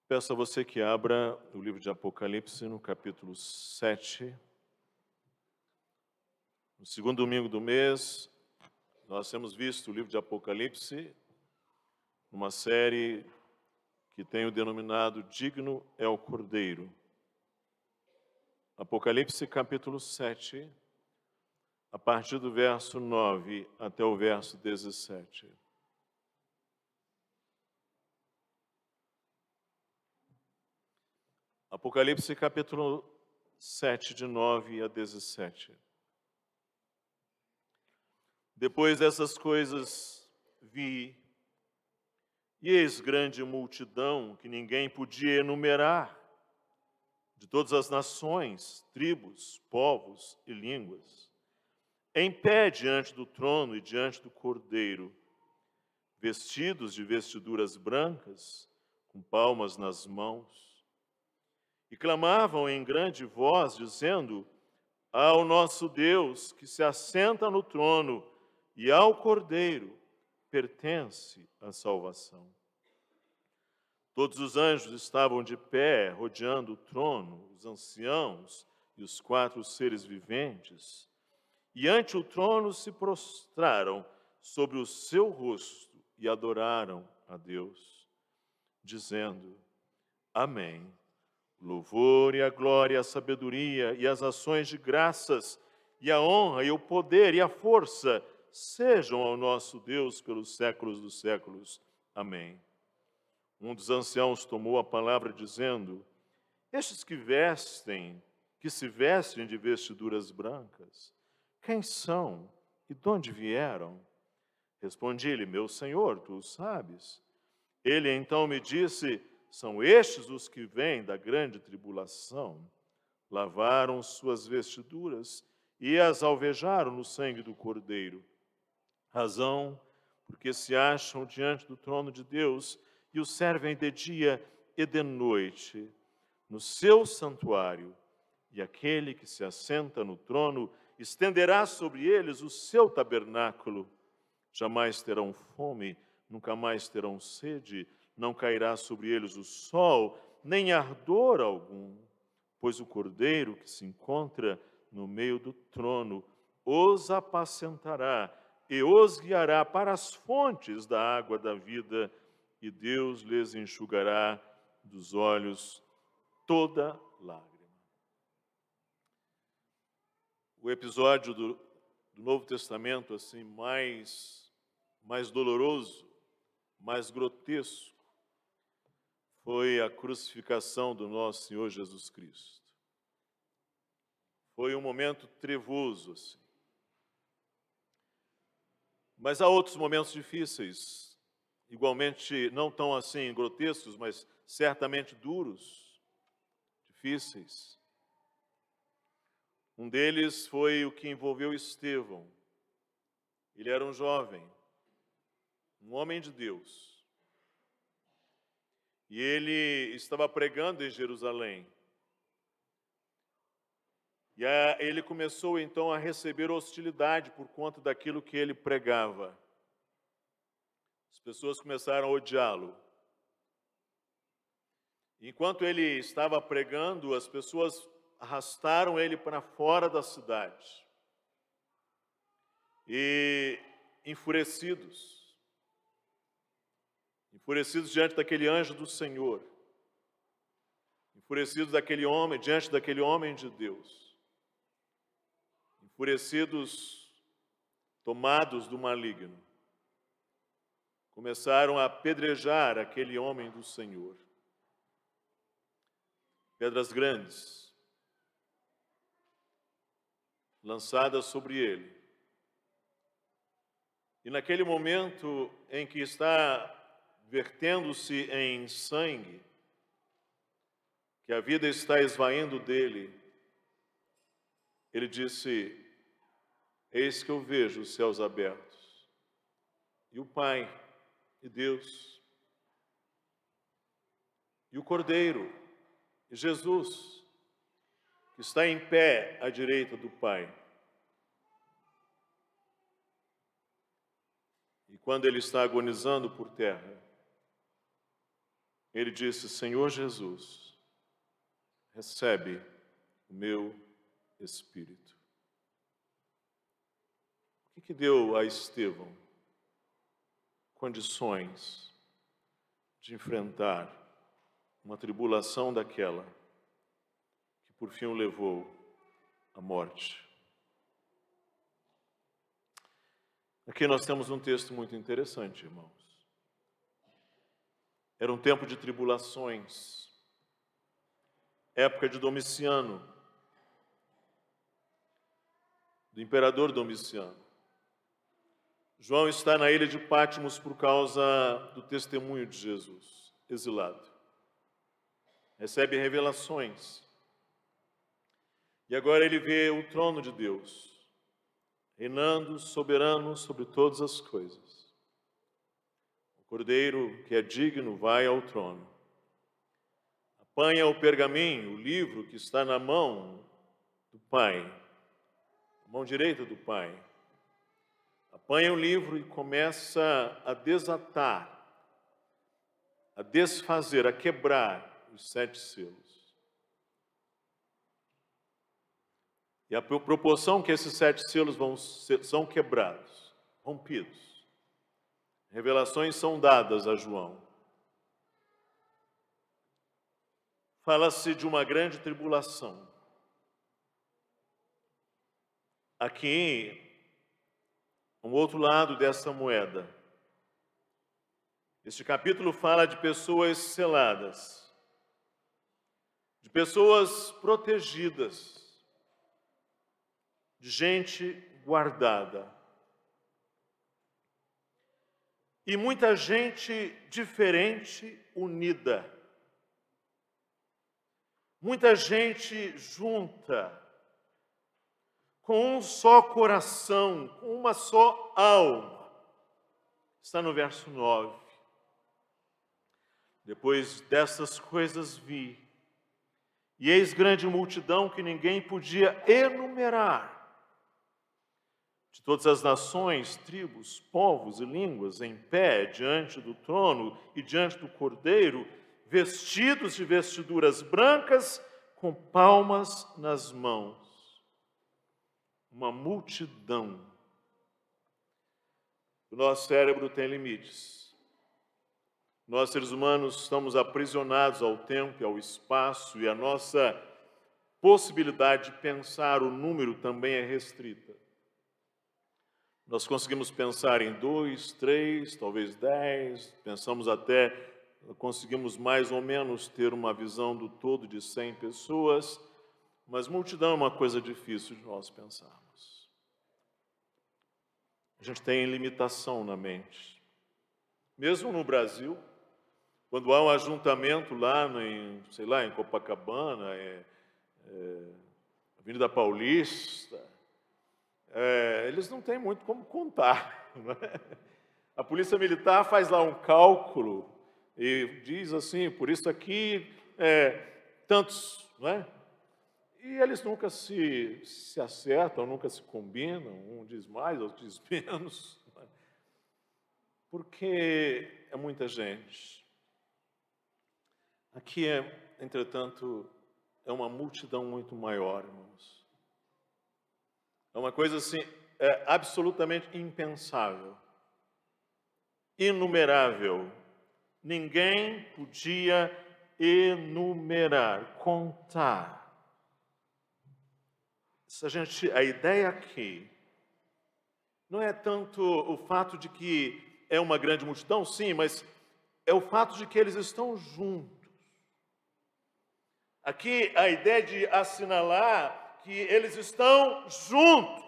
Peço a você que abra o livro de Apocalipse no capítulo 7. No segundo domingo do mês, nós temos visto o livro de Apocalipse, uma série que tenho denominado Digno é o Cordeiro. Apocalipse capítulo 7, a partir do verso 9 até o verso 17. Apocalipse capítulo 7, de 9 a 17. Depois dessas coisas vi, e eis grande multidão que ninguém podia enumerar, de todas as nações, tribos, povos e línguas, em pé diante do trono e diante do Cordeiro, vestidos de vestiduras brancas, com palmas nas mãos, e clamavam em grande voz, dizendo: ao nosso Deus que se assenta no trono e ao Cordeiro pertence a salvação. Todos os anjos estavam de pé, rodeando o trono, os anciãos e os 4 seres viventes, e ante o trono se prostraram sobre o seu rosto e adoraram a Deus, dizendo: Amém. Louvor e a glória, a sabedoria e as ações de graças, e a honra e o poder e a força sejam ao nosso Deus pelos séculos dos séculos. Amém. Um dos anciãos tomou a palavra dizendo: estes que se vestem de vestiduras brancas, quem são e de onde vieram? Respondi-lhe: meu senhor, tu o sabes. Ele então me disse: são estes os que vêm da grande tribulação. Lavaram suas vestiduras e as alvejaram no sangue do Cordeiro. Razão porque se acham diante do trono de Deus e o servem de dia e de noite no seu santuário. E aquele que se assenta no trono estenderá sobre eles o seu tabernáculo. Jamais terão fome, nunca mais terão sede, não cairá sobre eles o sol, nem ardor algum, pois o Cordeiro que se encontra no meio do trono os apacentará e os guiará para as fontes da água da vida, e Deus lhes enxugará dos olhos toda lágrima. O episódio do Novo Testamento assim mais doloroso, mais grotesco, foi a crucificação do nosso Senhor Jesus Cristo. Foi um momento trevoso, assim. Mas há outros momentos difíceis, igualmente não tão assim grotescos, mas certamente duros, difíceis. Um deles foi o que envolveu Estevão. Ele era um jovem, um homem de Deus. E ele estava pregando em Jerusalém. E ele começou então a receber hostilidade por conta daquilo que ele pregava. As pessoas começaram a odiá-lo. Enquanto ele estava pregando, as pessoas arrastaram ele para fora da cidade. E enfurecidos diante daquele anjo do Senhor, enfurecidos diante daquele homem de Deus, enfurecidos, tomados do maligno, começaram a apedrejar aquele homem do Senhor. Pedras grandes, lançadas sobre ele. E naquele momento em que está vertendo-se em sangue, que a vida está esvaindo dele, ele disse: eis que eu vejo os céus abertos, e o Pai, e Deus, e o Cordeiro, e Jesus, que está em pé à direita do Pai. E quando ele está agonizando por terra, ele disse: Senhor Jesus, recebe o meu espírito. O que deu a Estevão condições de enfrentar uma tribulação daquela que por fim o levou à morte? Aqui nós temos um texto muito interessante, irmãos. Era um tempo de tribulações, época de Domiciano, do imperador Domiciano. João está na ilha de Patmos por causa do testemunho de Jesus, exilado. Recebe revelações. E agora ele vê o trono de Deus, reinando soberano sobre todas as coisas. O Cordeiro, que é digno, vai ao trono. Apanha o pergaminho, o livro que está na mão do Pai, a mão direita do Pai. Apanha o livro e começa a desatar, a desfazer, a quebrar os 7 selos. E a proporção que esses 7 selos são quebrados, rompidos. Revelações são dadas a João. Fala-se de uma grande tribulação. Aqui, um outro lado dessa moeda. Este capítulo fala de pessoas seladas, de pessoas protegidas, de gente guardada. E muita gente diferente unida. Muita gente junta, com um só coração, com uma só alma. Está no verso 9. Depois dessas coisas vi, e eis grande multidão que ninguém podia enumerar, de todas as nações, tribos, povos e línguas, em pé diante do trono e diante do Cordeiro, vestidos de vestiduras brancas, com palmas nas mãos. Uma multidão. O nosso cérebro tem limites. Nós, seres humanos, estamos aprisionados ao tempo e ao espaço, e a nossa possibilidade de pensar o número também é restrita. Nós conseguimos pensar em 2, 3, talvez 10, pensamos até, conseguimos mais ou menos ter uma visão do todo de 100 pessoas, mas multidão é uma coisa difícil de nós pensarmos. A gente tem limitação na mente. Mesmo no Brasil, quando há um ajuntamento lá em Copacabana, Avenida Paulista, eles não têm muito como contar, não é? A polícia militar faz lá um cálculo e diz assim, por isso aqui, tantos, não é? E eles nunca se acertam, nunca se combinam, um diz mais, outro diz menos, não é? Porque é muita gente. Aqui, entretanto, é uma multidão muito maior, irmãos. É uma coisa assim, absolutamente impensável, inumerável. Ninguém podia enumerar, contar. A ideia aqui não é tanto o fato de que é uma grande multidão, sim, mas é o fato de que eles estão juntos. Aqui a ideia de assinalar que eles estão juntos.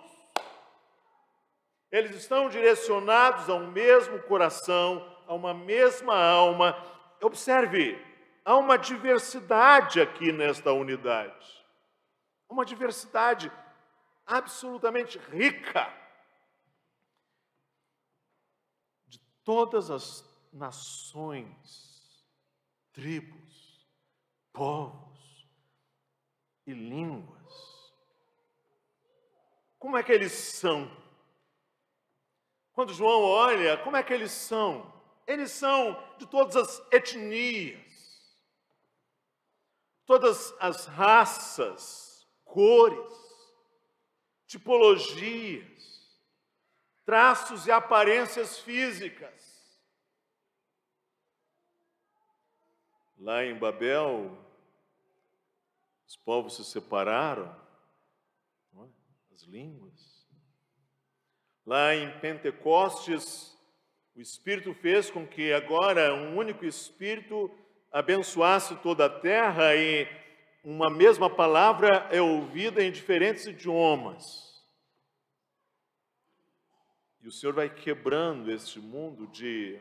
Eles estão direcionados a um mesmo coração, a uma mesma alma. Observe, há uma diversidade aqui nesta unidade. Uma diversidade absolutamente rica. De todas as nações, tribos, povos e línguas. Como é que eles são? Quando João olha, como é que eles são? Eles são de todas as etnias, todas as raças, cores, tipologias, traços e aparências físicas. Lá em Babel, os povos se separaram, não é? As línguas. Lá em Pentecostes, o Espírito fez com que agora um único Espírito abençoasse toda a terra e uma mesma palavra é ouvida em diferentes idiomas. E o Senhor vai quebrando este mundo de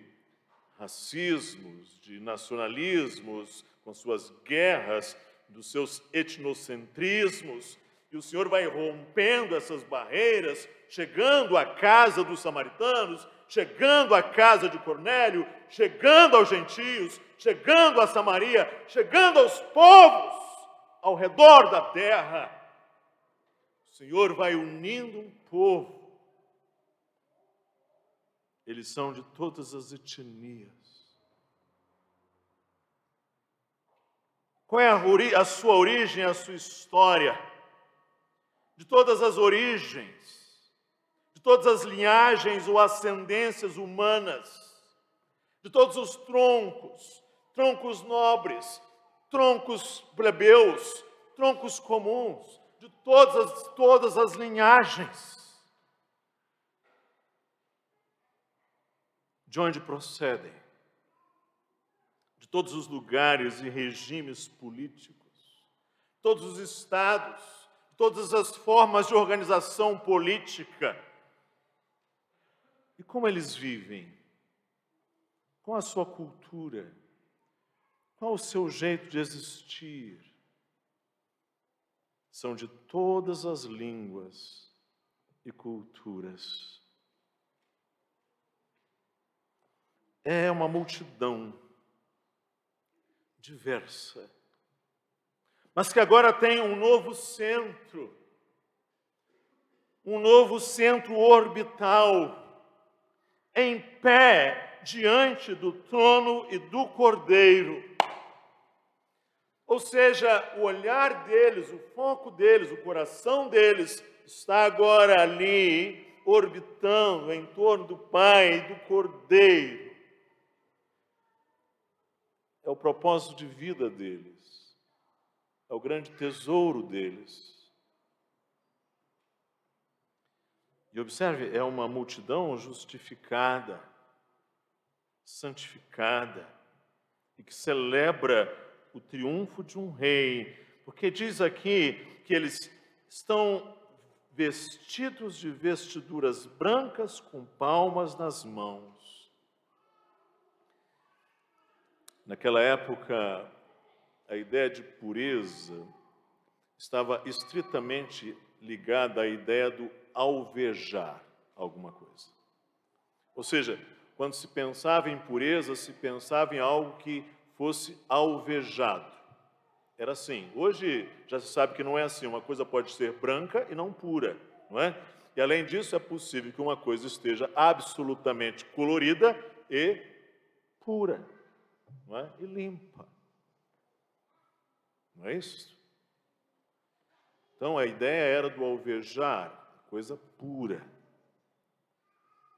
racismos, de nacionalismos, com suas guerras, dos seus etnocentrismos, e o Senhor vai rompendo essas barreiras, chegando à casa dos samaritanos, chegando à casa de Cornélio, chegando aos gentios, chegando a Samaria, chegando aos povos ao redor da terra. O Senhor vai unindo um povo. Eles são de todas as etnias. Qual é a sua origem, a sua história? De todas as origens, de todas as linhagens ou ascendências humanas, de todos os troncos, troncos nobres, troncos plebeus, troncos comuns, de todas as linhagens. De onde procedem? De todos os lugares e regimes políticos, todos os estados, todas as formas de organização política. E como eles vivem? Qual a sua cultura? Qual o seu jeito de existir? São de todas as línguas e culturas. É uma multidão diversa, mas que agora tem um novo centro orbital, em pé diante do trono e do Cordeiro. Ou seja, o olhar deles, o foco deles, o coração deles está agora ali, orbitando em torno do Pai e do Cordeiro. É o propósito de vida deles, é o grande tesouro deles. E observe, é uma multidão justificada, santificada, e que celebra o triunfo de um rei, porque diz aqui que eles estão vestidos de vestiduras brancas com palmas nas mãos. Naquela época, a ideia de pureza estava estritamente ligada à ideia do alvejar alguma coisa. Ou seja, quando se pensava em pureza, se pensava em algo que fosse alvejado. Era assim. Hoje já se sabe que não é assim. Uma coisa pode ser branca e não pura, não é? E além disso, é possível que uma coisa esteja absolutamente colorida e pura, não é? E limpa. Não é isso? Então, a ideia era do alvejar, coisa pura.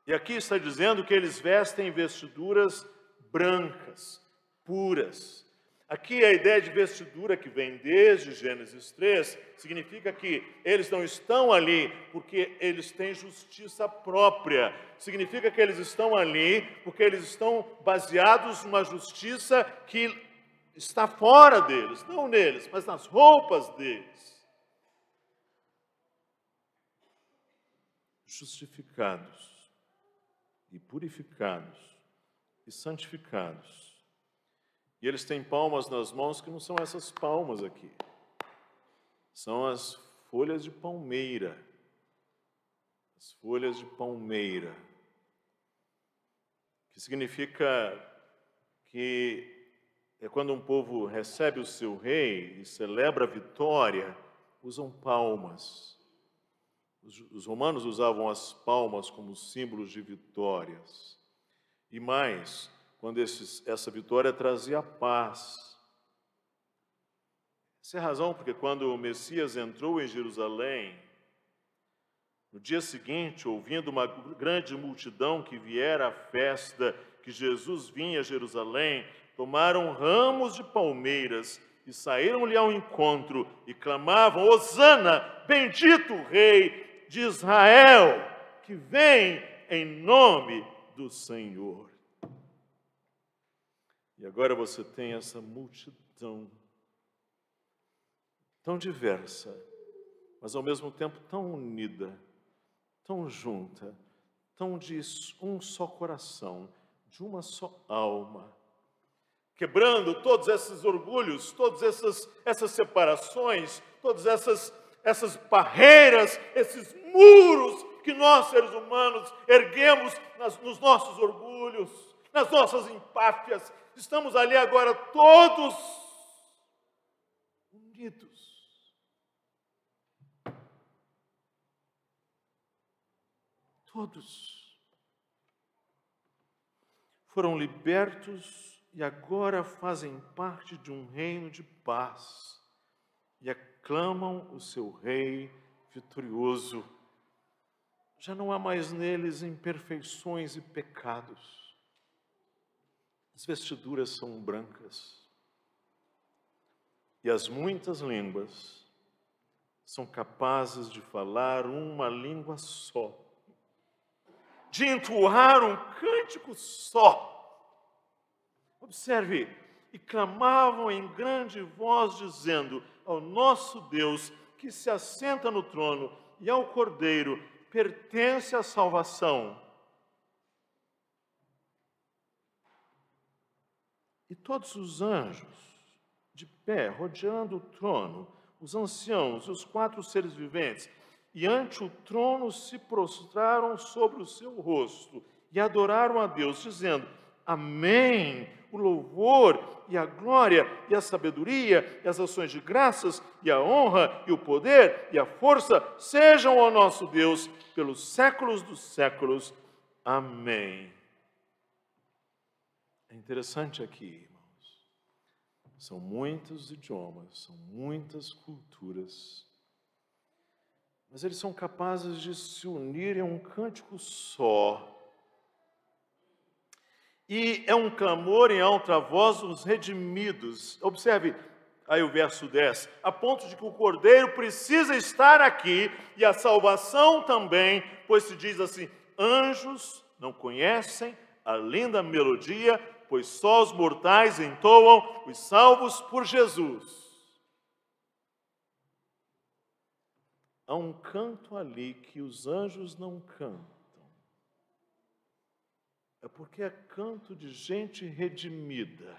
E aqui está dizendo que eles vestem vestiduras brancas, puras. Aqui a ideia de vestidura, que vem desde Gênesis 3, significa que eles não estão ali porque eles têm justiça própria. Significa que eles estão ali porque eles estão baseados numa justiça que está fora deles, não neles, mas nas roupas deles. Justificados e purificados e santificados. E eles têm palmas nas mãos que não são essas palmas aqui. São as folhas de palmeira. As folhas de palmeira. Que significa que é quando um povo recebe o seu rei e celebra a vitória, usam palmas. Os romanos usavam as palmas como símbolos de vitórias. E mais, quando essa vitória trazia paz. Essa é a razão porque quando o Messias entrou em Jerusalém, no dia seguinte, ouvindo uma grande multidão que viera à festa, que Jesus vinha a Jerusalém, tomaram ramos de palmeiras e saíram-lhe ao encontro e clamavam: Hosana, bendito o Rei de Israel, que vem em nome do Senhor. E agora você tem essa multidão tão diversa, mas ao mesmo tempo tão unida, tão junta, tão de um só coração, de uma só alma, quebrando todos esses orgulhos, todas essas separações, todas essas barreiras, esses muros que nós, seres humanos, erguemos nos nossos orgulhos, nas nossas empáfias. Estamos ali agora todos unidos. Todos foram libertos e agora fazem parte de um reino de paz e aclamam o seu Rei vitorioso. Já não há mais neles imperfeições e pecados. As vestiduras são brancas e as muitas línguas são capazes de falar uma língua só, de entoar um cântico só. Observe, e clamavam em grande voz, dizendo: ao nosso Deus, que se assenta no trono, e ao Cordeiro pertence a salvação. E todos os anjos, de pé, rodeando o trono, os anciãos e os 4 seres viventes, e ante o trono se prostraram sobre o seu rosto e adoraram a Deus, dizendo: Amém! O louvor e a glória e a sabedoria e as ações de graças e a honra e o poder e a força sejam ao nosso Deus pelos séculos dos séculos. Amém. É interessante aqui, irmãos. São muitos idiomas, são muitas culturas, mas eles são capazes de se unir em um cântico só. E é um clamor em alta voz dos redimidos. Observe aí o verso 10. A ponto de que o Cordeiro precisa estar aqui e a salvação também, pois se diz assim: anjos não conhecem a linda melodia, pois só os mortais entoam, os salvos por Jesus. Há um canto ali que os anjos não cantam. É porque é canto de gente redimida.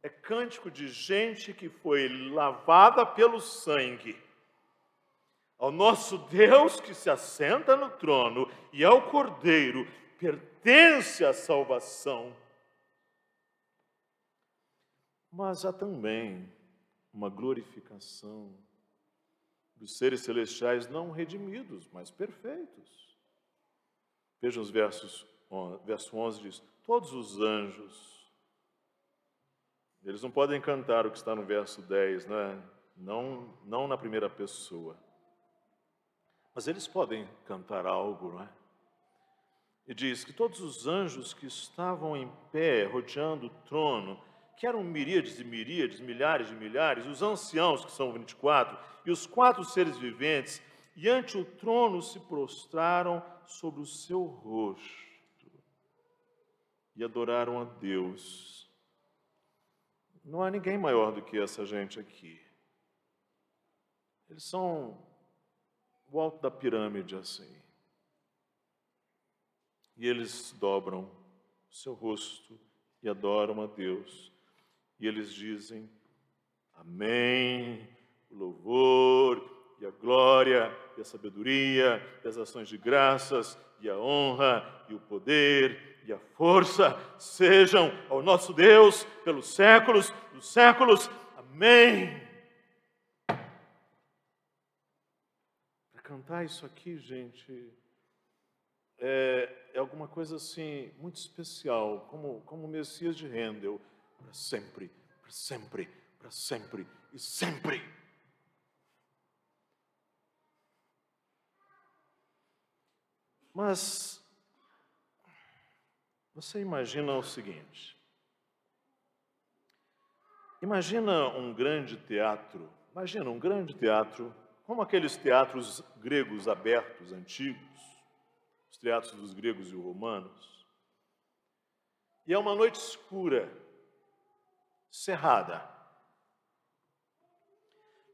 É cântico de gente que foi lavada pelo sangue. Ao nosso Deus que se assenta no trono e ao Cordeiro pertence a salvação. Mas há também uma glorificação dos seres celestiais não redimidos, mas perfeitos. Vejam os verso 11 diz: todos os anjos, eles não podem cantar o que está no verso 10, né? Não na primeira pessoa. Mas eles podem cantar algo, não é? E diz que todos os anjos que estavam em pé, rodeando o trono, que eram miríades e miríades, milhares de milhares, os anciãos, que são 24, e os 4 seres viventes, e ante o trono se prostraram sobre o seu rosto e adoraram a Deus. Não há ninguém maior do que essa gente aqui. Eles são o alto da pirâmide assim. E eles dobram o seu rosto e adoram a Deus. E eles dizem: Amém, o louvor e a glória e a sabedoria e as ações de graças e a honra e o poder e a força sejam ao nosso Deus pelos séculos dos séculos. Amém. Para cantar isso aqui, gente, é alguma coisa assim muito especial, como o Messias de Handel, para sempre, para sempre, para sempre e sempre. Mas você imagina o seguinte: imagina um grande teatro como aqueles teatros gregos abertos, antigos, os teatros dos gregos e romanos. E é uma noite escura, cerrada.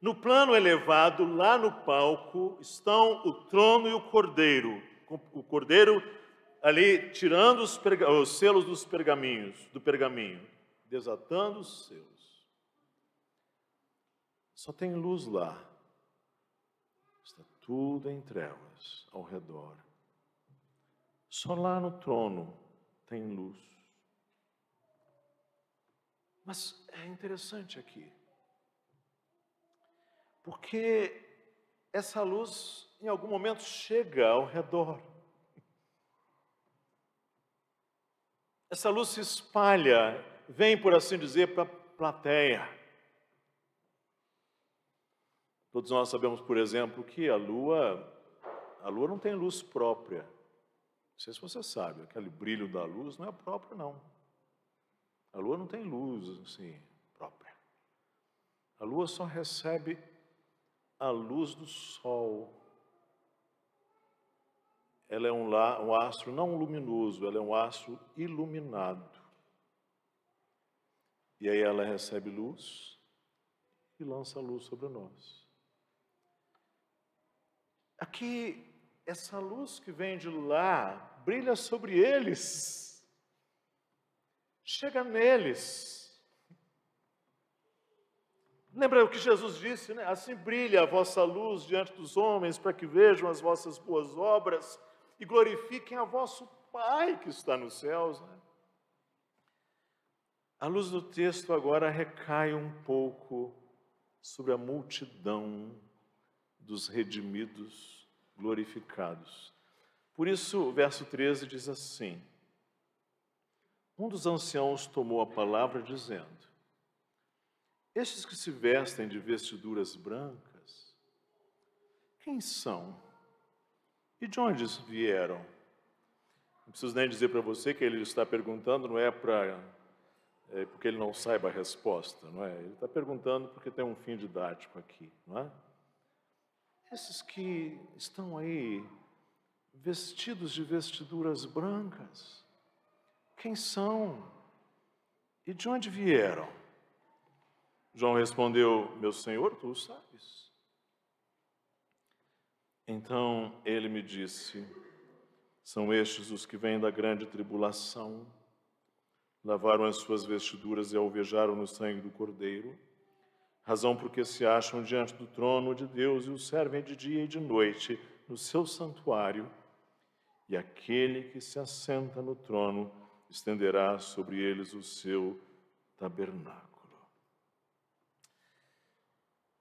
No plano elevado, lá no palco, estão o trono e o cordeiro. O cordeiro ali tirando os selos do pergaminho, desatando os selos. Só tem luz lá. Está tudo em trevas ao redor. Só lá no trono tem luz. Mas é interessante aqui, porque essa luz em algum momento chega ao redor. Essa luz se espalha, vem, por assim dizer, para a plateia. Todos nós sabemos, por exemplo, que a lua não tem luz própria. Não sei se você sabe, aquele brilho da luz não é próprio, não. A lua não tem luz, assim, própria. A lua só recebe a luz do sol. Ela é um astro não luminoso, ela é um astro iluminado. E aí ela recebe luz e lança luz sobre nós. Aqui, essa luz que vem de lá, brilha sobre eles, chega neles. Lembra o que Jesus disse, né? Assim brilha a vossa luz diante dos homens, para que vejam as vossas boas obras e glorifiquem a vosso Pai que está nos céus, né? A luz do texto agora recai um pouco sobre a multidão dos redimidos, glorificados. Por isso, o verso 13 diz assim: um dos anciãos tomou a palavra dizendo: estes que se vestem de vestiduras brancas, quem são? E de onde vieram? Não preciso nem dizer para você que ele está perguntando, não é porque ele não saiba a resposta, não é? Ele está perguntando porque tem um fim didático aqui, não é? Esses que estão aí, vestidos de vestiduras brancas, quem são? E de onde vieram? João respondeu: meu Senhor, tu o sabes. Então ele me disse: são estes os que vêm da grande tribulação, lavaram as suas vestiduras e alvejaram no sangue do Cordeiro, razão porque se acham diante do trono de Deus e o servem de dia e de noite no seu santuário, e aquele que se assenta no trono estenderá sobre eles o seu tabernáculo.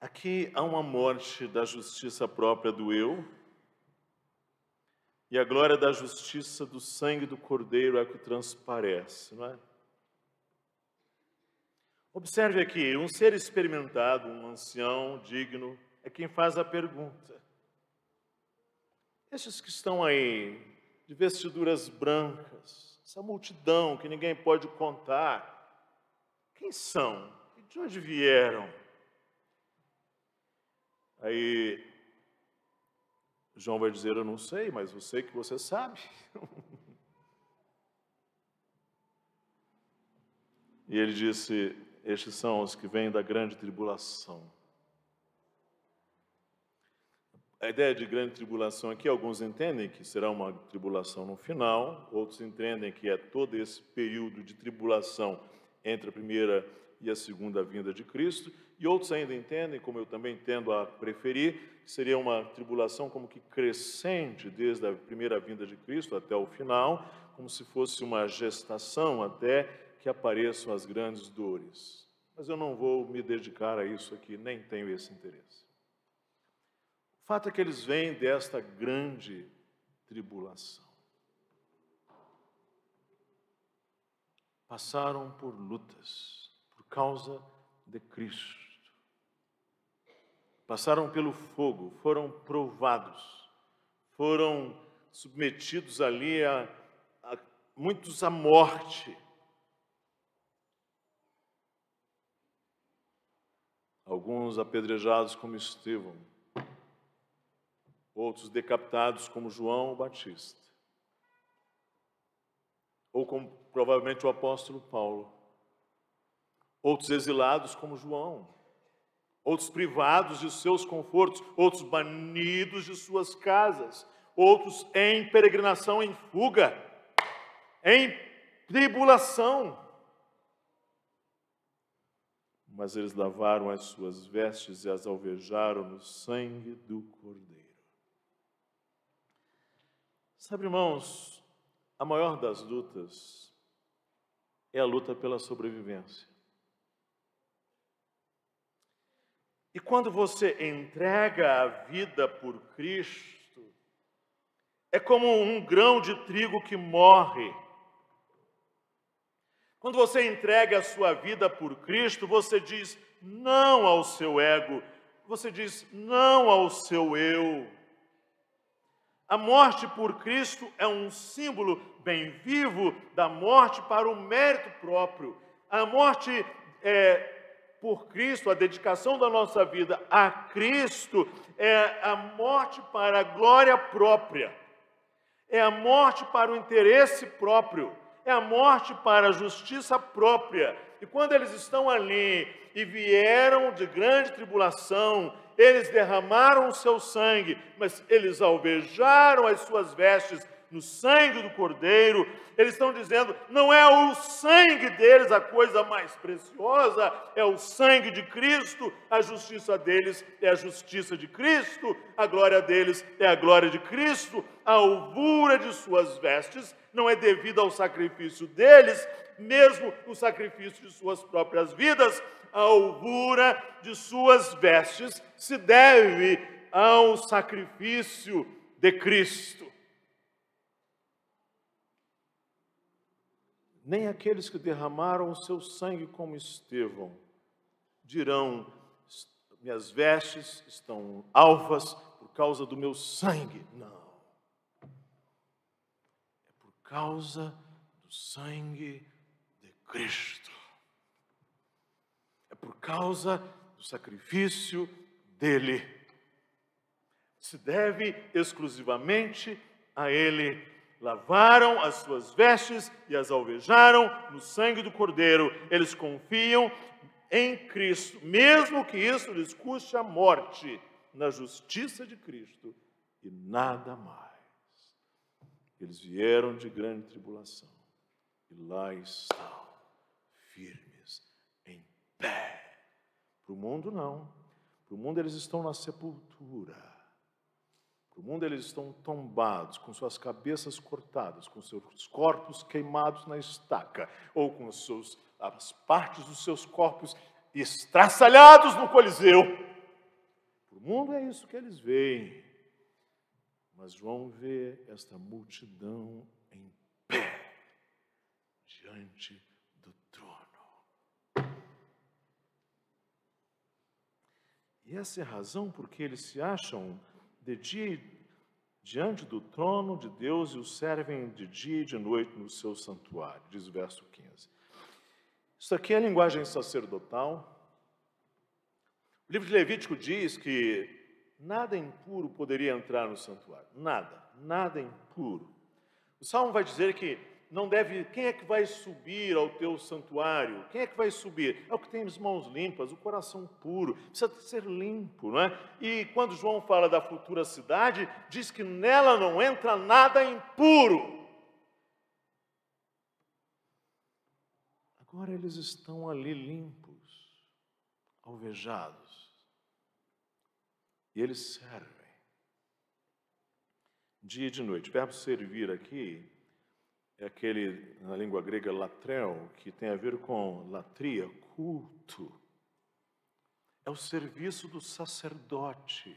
Aqui há uma morte da justiça própria do eu, e a glória da justiça do sangue do Cordeiro é o que transparece, não é? Observe aqui, um ser experimentado, um ancião digno, é quem faz a pergunta. Estes que estão aí, de vestiduras brancas, essa multidão que ninguém pode contar, quem são? E de onde vieram? Aí João vai dizer: eu não sei, mas eu sei que você sabe. E ele disse: estes são os que vêm da grande tribulação. A ideia de grande tribulação aqui, alguns entendem que será uma tribulação no final, outros entendem que é todo esse período de tribulação entre a primeira e a segunda vinda de Cristo, e outros ainda entendem, como eu também tendo a preferir, que seria uma tribulação como que crescente desde a primeira vinda de Cristo até o final, como se fosse uma gestação até que apareçam as grandes dores. Mas eu não vou me dedicar a isso aqui, nem tenho esse interesse. O fato é que eles vêm desta grande tribulação. Passaram por lutas por causa de Cristo. Passaram pelo fogo, foram provados, foram submetidos ali a muitos à morte. Alguns apedrejados como Estevão, outros decapitados como João Batista, ou como provavelmente o apóstolo Paulo, outros exilados como João, outros privados de seus confortos, outros banidos de suas casas, outros em peregrinação, em fuga, em tribulação. Mas eles lavaram as suas vestes e as alvejaram no sangue do Cordeiro. Sabe, irmãos, a maior das lutas é a luta pela sobrevivência. E quando você entrega a vida por Cristo, é como um grão de trigo que morre. Quando você entrega a sua vida por Cristo, você diz não ao seu ego, você diz não ao seu eu. A morte por Cristo é um símbolo bem vivo da morte para o mérito próprio. A morte por Cristo, a dedicação da nossa vida a Cristo, é a morte para a glória própria. É a morte para o interesse próprio. É a morte para a justiça própria. E quando eles estão ali e vieram de grande tribulação, eles derramaram o seu sangue, mas eles alvejaram as suas vestes no sangue do Cordeiro. Eles estão dizendo, não é o sangue deles a coisa mais preciosa, é o sangue de Cristo. A justiça deles é a justiça de Cristo, a glória deles é a glória de Cristo. A alvura de suas vestes não é devida ao sacrifício deles, mesmo o sacrifício de suas próprias vidas. A alvura de suas vestes se deve ao sacrifício de Cristo. Nem aqueles que derramaram o seu sangue como Estevão dirão, minhas vestes estão alvas por causa do meu sangue. Não. É por causa do sangue de Cristo. É por causa do sacrifício dele. Se deve exclusivamente a ele. Lavaram as suas vestes e as alvejaram no sangue do Cordeiro. Eles confiam em Cristo, mesmo que isso lhes custe a morte, na justiça de Cristo e nada mais. Eles vieram de grande tribulação e lá estão, firmes, em pé. Para o mundo não. Para o mundo eles estão na sepultura. Para o mundo eles estão tombados, com suas cabeças cortadas, com seus corpos queimados na estaca, ou com as partes dos seus corpos estraçalhados no Coliseu. Para o mundo é isso que eles veem. Mas João vê esta multidão em pé, diante do trono. E essa é a razão por que eles se acham de dia diante do trono de Deus e o servem de dia e de noite no seu santuário, diz o verso 15. Isso aqui é a linguagem sacerdotal. O livro de Levítico diz que nada impuro poderia entrar no santuário. Nada impuro. O Salmo vai dizer que não deve... Quem é que vai subir ao teu santuário? Quem é que vai subir? É o que tem as mãos limpas, o coração puro. Precisa ser limpo, não é? E quando João fala da futura cidade, diz que nela não entra nada impuro. Agora eles estão ali limpos, alvejados. E eles servem. Dia e de noite. O verbo servir aqui é aquele, na língua grega, latreu, que tem a ver com latria, culto. É o serviço do sacerdote.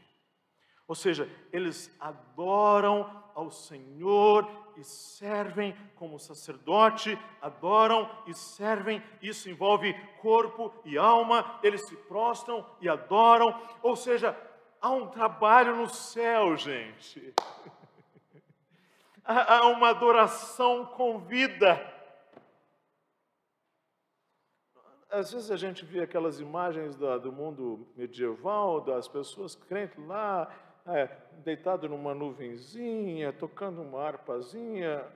Ou seja, eles adoram ao Senhor e servem como sacerdote, adoram e servem, isso envolve corpo e alma, eles se prostram e adoram, ou seja, há um trabalho no céu, gente. Há uma adoração com vida. Às vezes a gente vê aquelas imagens do mundo medieval, das pessoas crentes lá, deitado numa nuvenzinha, tocando uma harpazinha.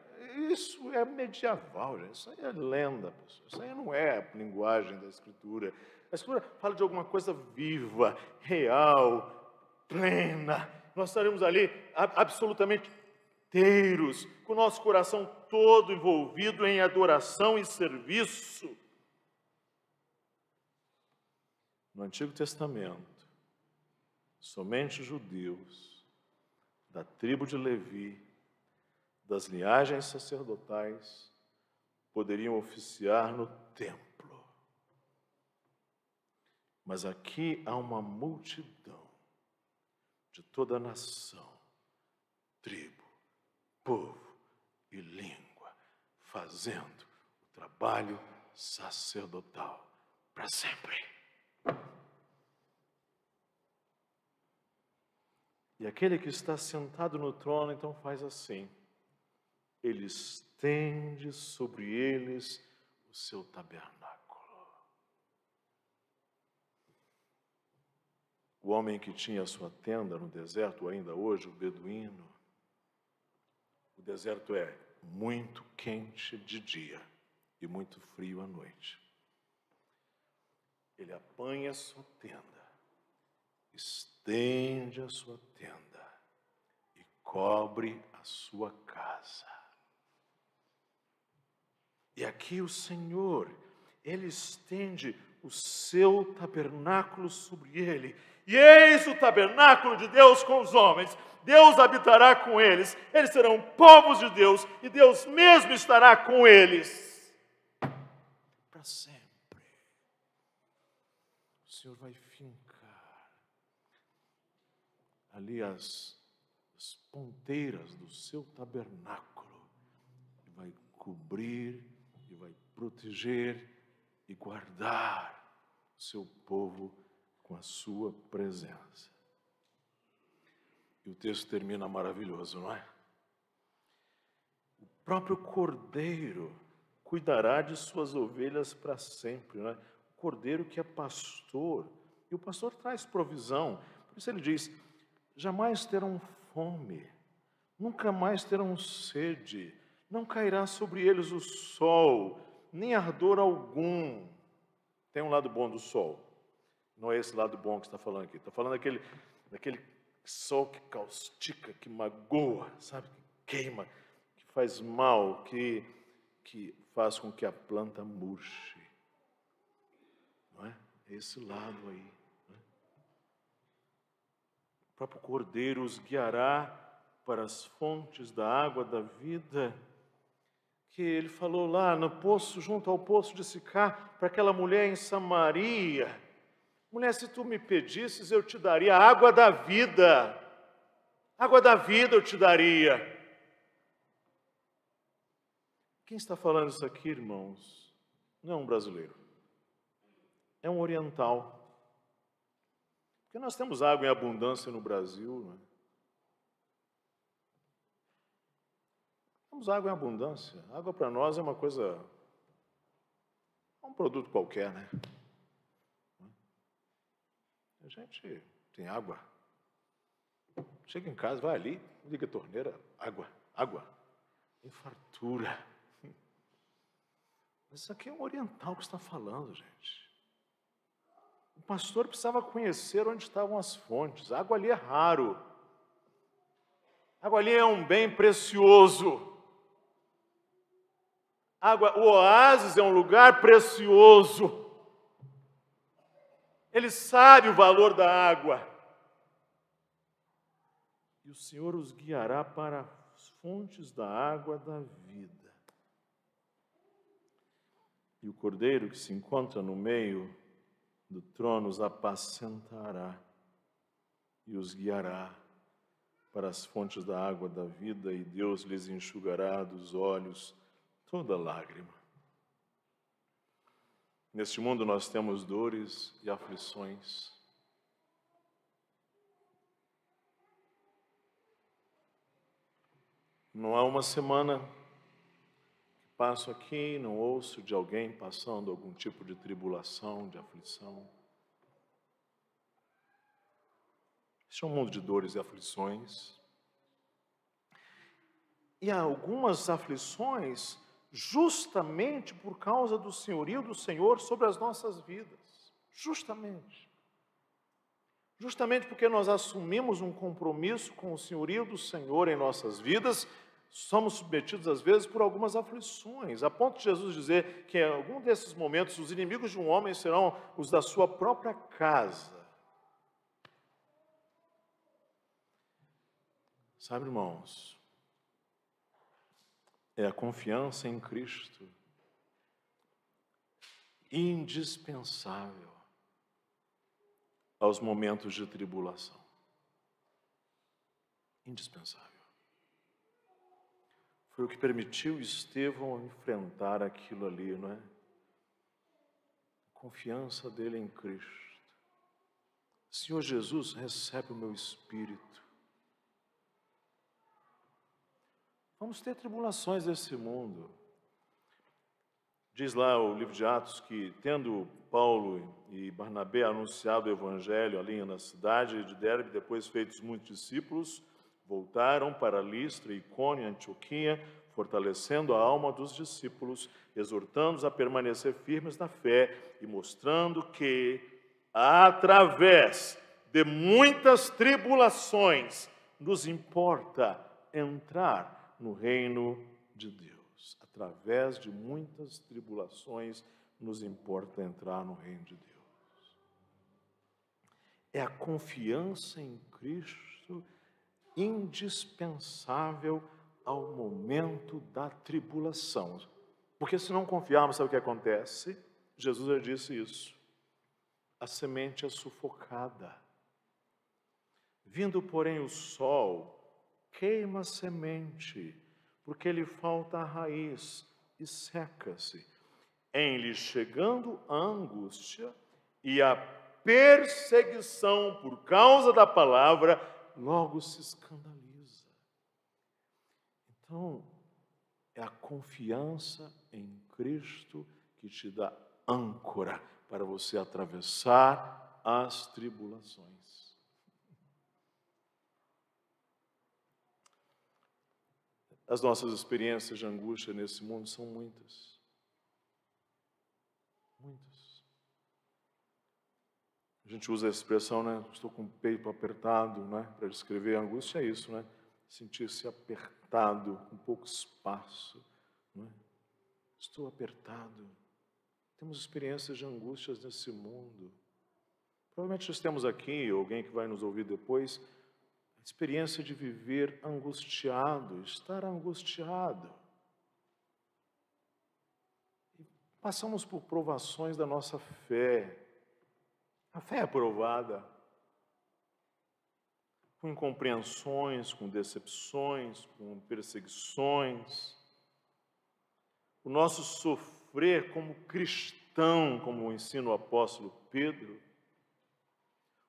Isso é medieval, gente. Isso aí é lenda, pessoal. Isso aí não é a linguagem da Escritura. A Escritura fala de alguma coisa viva, real, plena. Nós estaremos ali absolutamente inteiros, com o nosso coração todo envolvido em adoração e serviço. No Antigo Testamento, somente judeus da tribo de Levi, das linhagens sacerdotais, poderiam oficiar no templo. Mas aqui há uma multidão de toda a nação, tribo, povo e língua, fazendo o trabalho sacerdotal para sempre. E aquele que está sentado no trono, então faz assim. Ele estende sobre eles o seu tabernáculo. O homem que tinha a sua tenda no deserto, ainda hoje, o beduíno, o deserto é muito quente de dia e muito frio à noite. Ele apanha a sua tenda, estende a sua tenda e cobre a sua casa. E aqui o Senhor, Ele estende o seu tabernáculo sobre ele. E eis o tabernáculo de Deus com os homens. Deus habitará com eles. Eles serão povos de Deus e Deus mesmo estará com eles para sempre. O Senhor vai fincar ali as ponteiras do seu tabernáculo e vai cobrir e vai proteger e guardar o seu povo com a sua presença. E o texto termina maravilhoso, não é? O próprio Cordeiro cuidará de suas ovelhas para sempre, não é? O Cordeiro que é pastor, e o pastor traz provisão. Por isso ele diz: jamais terão fome, nunca mais terão sede, não cairá sobre eles o sol, nem ardor algum. Tem um lado bom do sol. Não é esse lado bom que está falando aqui. Está falando daquele sol que caustica, que magoa, sabe? Que queima, que faz mal, que faz com que a planta murche. Não é? É esse lado aí. Não é? O próprio Cordeiro os guiará para as fontes da água da vida, que ele falou lá no poço, junto ao poço de Sicar, para aquela mulher em Samaria: mulher, se tu me pedisses, eu te daria a água da vida. Água da vida eu te daria. Quem está falando isso aqui, irmãos? Não é um brasileiro. É um oriental. Porque nós temos água em abundância no Brasil, não é? Temos água em abundância. Água para nós é uma coisa, é um produto qualquer, né? A gente tem água. Chega em casa, vai ali, liga a torneira, água. Tem fartura. Mas isso aqui é um oriental que está falando, gente. O pastor precisava conhecer onde estavam as fontes. A água ali é raro. A água ali é um bem precioso. O oásis é um lugar precioso. Ele sabe o valor da água. E o Senhor os guiará para as fontes da água da vida. E o Cordeiro que se encontra no meio do trono os apacentará e os guiará para as fontes da água da vida, e Deus lhes enxugará dos olhos toda lágrima. Neste mundo nós temos dores e aflições. Não há uma semana que passo aqui e não ouço de alguém passando algum tipo de tribulação, de aflição. Este é um mundo de dores e aflições. E há algumas aflições justamente por causa do senhorio do Senhor sobre as nossas vidas. Justamente. Justamente porque nós assumimos um compromisso com o senhorio do Senhor em nossas vidas, somos submetidos às vezes por algumas aflições, a ponto de Jesus dizer que em algum desses momentos os inimigos de um homem serão os da sua própria casa. Sabe, irmãos, é a confiança em Cristo indispensável aos momentos de tribulação. Indispensável. Foi o que permitiu Estevão enfrentar aquilo ali, não é? A confiança dele em Cristo. Senhor Jesus, recebe o meu espírito. Vamos ter tribulações desse mundo. Diz lá o livro de Atos que, tendo Paulo e Barnabé anunciado o evangelho ali na cidade de Derbe, depois feitos muitos discípulos, voltaram para Listra, Icônio e Antioquia, fortalecendo a alma dos discípulos, exortando-os a permanecer firmes na fé e mostrando que, através de muitas tribulações, nos importa entrar no reino de Deus. Através de muitas tribulações, nos importa entrar no reino de Deus. É a confiança em Cristo indispensável ao momento da tribulação. Porque se não confiarmos, sabe o que acontece? Jesus já disse isso. A semente é sufocada. Vindo, porém, o sol, queima a semente, porque lhe falta a raiz e seca-se. Em lhe chegando a angústia e a perseguição por causa da palavra, logo se escandaliza. Então, é a confiança em Cristo que te dá âncora para você atravessar as tribulações. As nossas experiências de angústia nesse mundo são muitas. Muitas. A gente usa a expressão, né? Estou com o peito apertado, né? Para descrever a angústia é isso, né? Sentir-se apertado, com pouco espaço, né? Estou apertado. Temos experiências de angústias nesse mundo. Provavelmente nós temos aqui, alguém que vai nos ouvir depois, a experiência de viver angustiado, estar angustiado. E passamos por provações da nossa fé. A fé é provada com incompreensões, com decepções, com perseguições. O nosso sofrer como cristão, como ensina o apóstolo Pedro,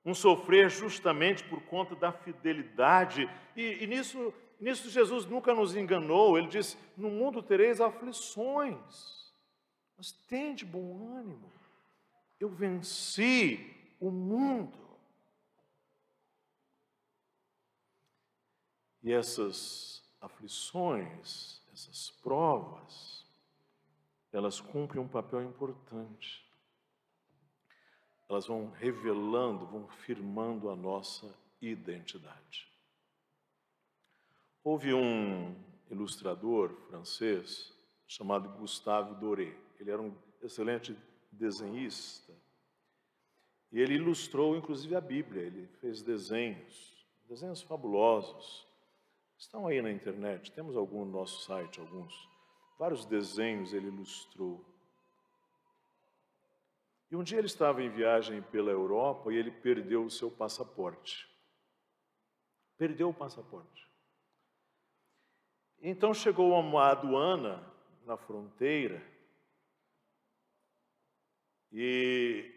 um sofrer justamente por conta da fidelidade. E nisso Jesus nunca nos enganou. Ele disse, no mundo tereis aflições, mas tende bom ânimo. Eu venci o mundo. E essas aflições, essas provas, elas cumprem um papel importante. Elas vão revelando, vão firmando a nossa identidade. Houve um ilustrador francês chamado Gustave Doré. Ele era um excelente desenhista. E ele ilustrou, inclusive, a Bíblia. Ele fez desenhos fabulosos. Estão aí na internet, temos algum no nosso site, alguns. Vários desenhos ele ilustrou. E um dia ele estava em viagem pela Europa e ele perdeu o seu passaporte. Perdeu o passaporte. Então chegou uma aduana na fronteira e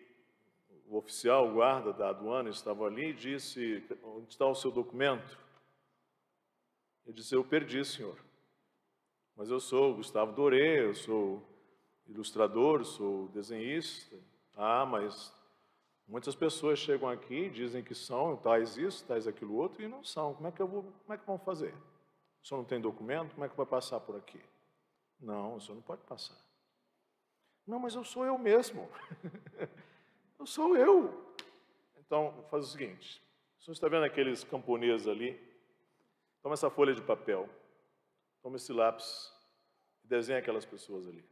o oficial, o guarda da aduana estava ali e disse: onde está o seu documento? Ele disse: eu perdi, senhor. Mas eu sou Gustavo Doré, eu sou ilustrador, sou desenhista. Ah, mas muitas pessoas chegam aqui e dizem que são tais isso, tais aquilo outro, e não são. Como é que vão fazer? O senhor não tem documento? Como é que vai passar por aqui? Não, o senhor não pode passar. Não, mas eu sou eu mesmo. Eu sou eu. Então, faz o seguinte. O senhor está vendo aqueles camponeses ali? Toma essa folha de papel. Toma esse lápis. E desenha aquelas pessoas ali.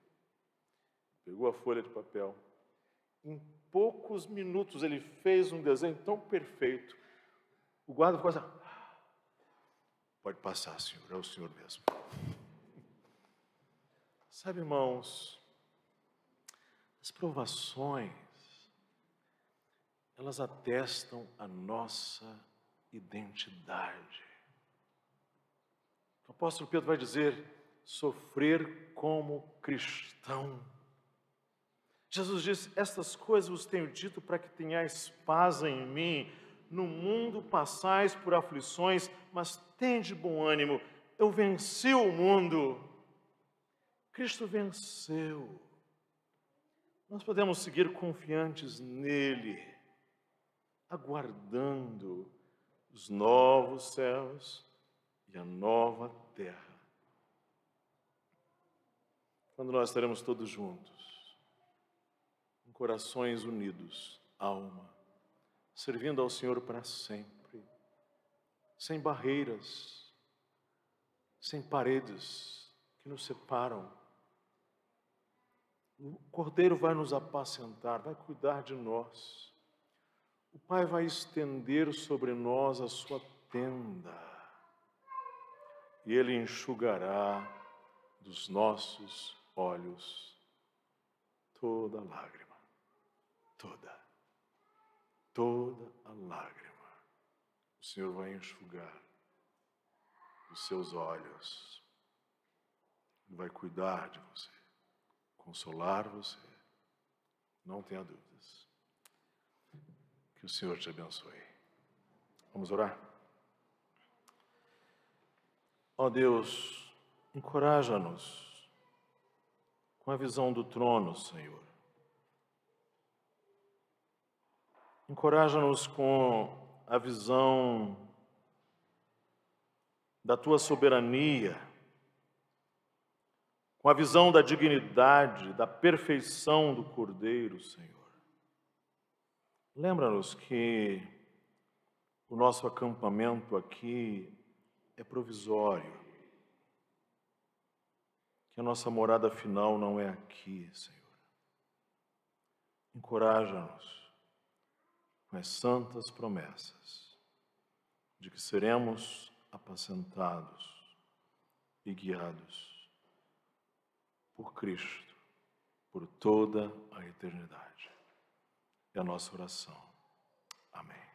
Pegou a folha de papel. Em poucos minutos ele fez um desenho tão perfeito. O guarda ficou assim: pode passar, senhor, é o senhor mesmo. Sabe, irmãos, as provações, elas atestam a nossa identidade. O apóstolo Pedro vai dizer: sofrer como cristão. Jesus disse: estas coisas vos tenho dito para que tenhais paz em mim. No mundo passais por aflições, mas tende bom ânimo. Eu venci o mundo. Cristo venceu. Nós podemos seguir confiantes nele, aguardando os novos céus e a nova terra. Quando nós estaremos todos juntos, com corações unidos, alma, servindo ao Senhor para sempre, sem barreiras, sem paredes que nos separam. O Cordeiro vai nos apacentar, vai cuidar de nós. O Pai vai estender sobre nós a sua tenda. E Ele enxugará dos nossos olhos toda lágrima. Toda a lágrima. O Senhor vai enxugar os seus olhos. Ele vai cuidar de você. Consolar você, não tenha dúvidas. Que o Senhor te abençoe. Vamos orar? Ó Deus, encoraja-nos com a visão do trono, Senhor. Encoraja-nos com a visão da Tua soberania, com a visão da dignidade, da perfeição do Cordeiro, Senhor. Lembra-nos que o nosso acampamento aqui é provisório, que a nossa morada final não é aqui, Senhor. Encoraja-nos com as santas promessas de que seremos apacentados e guiados por Cristo, por toda a eternidade. É a nossa oração. Amém.